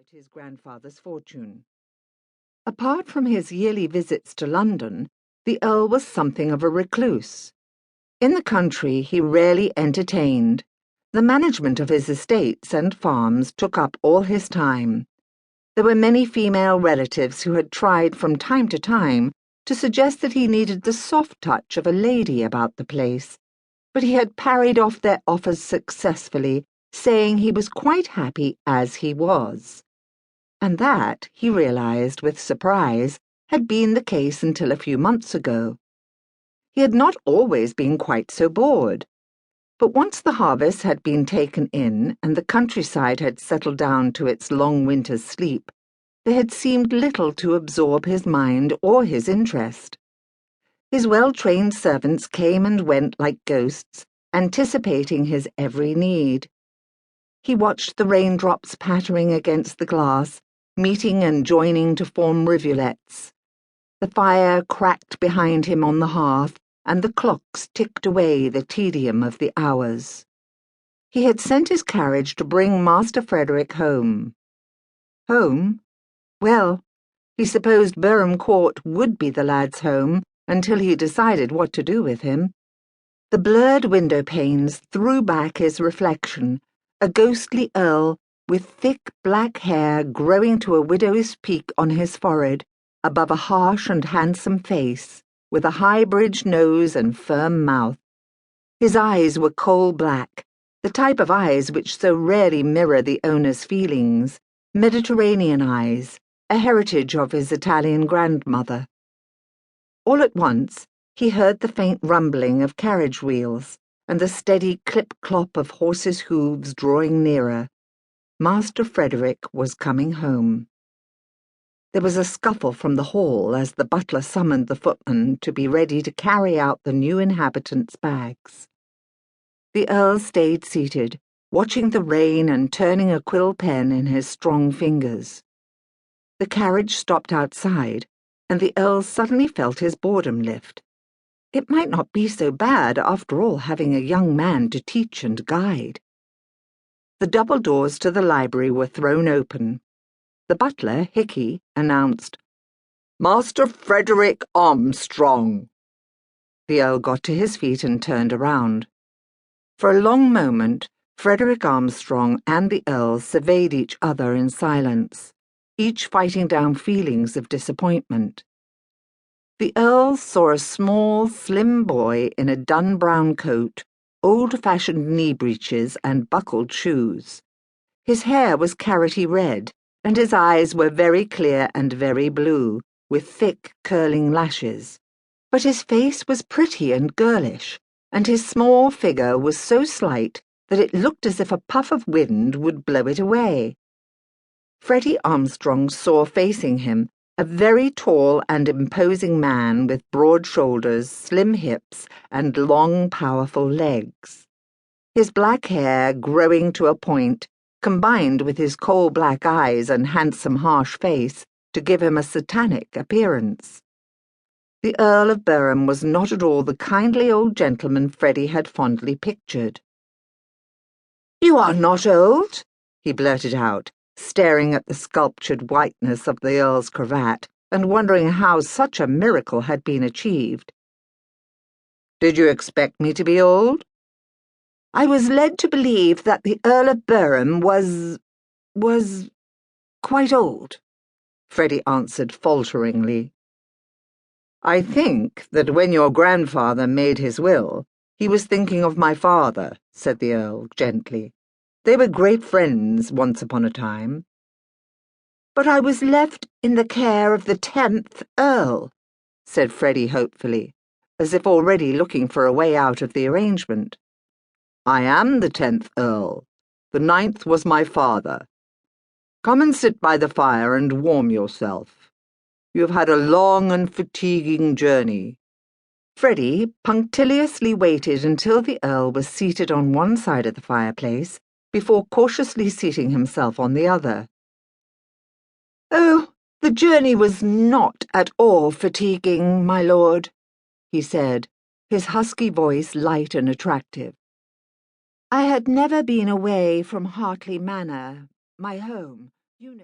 inherit his grandfather's fortune. Apart from his yearly visits to London, the Earl was something of a recluse. In the country he rarely entertained. The management of his estates and farms took up all his time. There were many female relatives who had tried from time to time to suggest that he needed the soft touch of a lady about the place, but he had parried off their offers successfully, saying he was quite happy as he was. And that, he realized with surprise, had been the case until a few months ago. He had not always been quite so bored. But once the harvest had been taken in and the countryside had settled down to its long winter's sleep, there had seemed little to absorb his mind or his interest. His well-trained servants came and went like ghosts, anticipating his every need. He watched the raindrops pattering against the glass, meeting and joining to form rivulets. The fire cracked behind him on the hearth, and the clocks ticked away the tedium of the hours. He had sent his carriage to bring Master Frederick home. Home? Well, he supposed Berham Court would be the lad's home until he decided what to do with him. The blurred window panes threw back his reflection, a ghostly earl with thick black hair growing to a widow's peak on his forehead, above a harsh and handsome face, with a high-bridged nose and firm mouth. His eyes were coal-black, the type of eyes which so rarely mirror the owner's feelings, Mediterranean eyes, a heritage of his Italian grandmother. All at once, he heard the faint rumbling of carriage wheels and the steady clip-clop of horses' hooves drawing nearer. Master Frederick was coming home. There was a scuffle from the hall as the butler summoned the footman to be ready to carry out the new inhabitants' bags. The Earl stayed seated, watching the rain and turning a quill pen in his strong fingers. The carriage stopped outside, and the Earl suddenly felt his boredom lift. It might not be so bad, after all, having a young man to teach and guide. The double doors to the library were thrown open. The butler, Hickey, announced, "Master Frederick Armstrong." The Earl got to his feet and turned around. For a long moment, Frederick Armstrong and the Earl surveyed each other in silence, each fighting down feelings of disappointment. The Earl saw a small, slim boy in a dun-brown coat, old-fashioned knee breeches and buckled shoes. His hair was carroty red, and his eyes were very clear and very blue, with thick, curling lashes. But his face was pretty and girlish, and his small figure was so slight that it looked as if a puff of wind would blow it away. Freddie Armstrong saw facing him a very tall and imposing man with broad shoulders, slim hips, and long, powerful legs. His black hair, growing to a point, combined with his coal-black eyes and handsome, harsh face to give him a satanic appearance. The Earl of Berham was not at all the kindly old gentleman Freddie had fondly pictured. "You are not old," he blurted out, staring at the sculptured whiteness of the Earl's cravat and wondering how such a miracle had been achieved. "Did you expect me to be old?" "I was led to believe that the Earl of Berham was quite old," Freddie answered falteringly. "I think that when your grandfather made his will, he was thinking of my father," said the Earl gently. "They were great friends once upon a time." "But I was left in the care of the 10th Earl," said Freddie hopefully, as if already looking for a way out of the arrangement. "I am the 10th Earl. The 9th was my father. Come and sit by the fire and warm yourself. You have had a long and fatiguing journey." Freddie punctiliously waited until the Earl was seated on one side of the fireplace before cautiously seating himself on the other. "Oh, the journey was not at all fatiguing, my lord," he said, his husky voice light and attractive. "I had never been away from Hartley Manor, my home,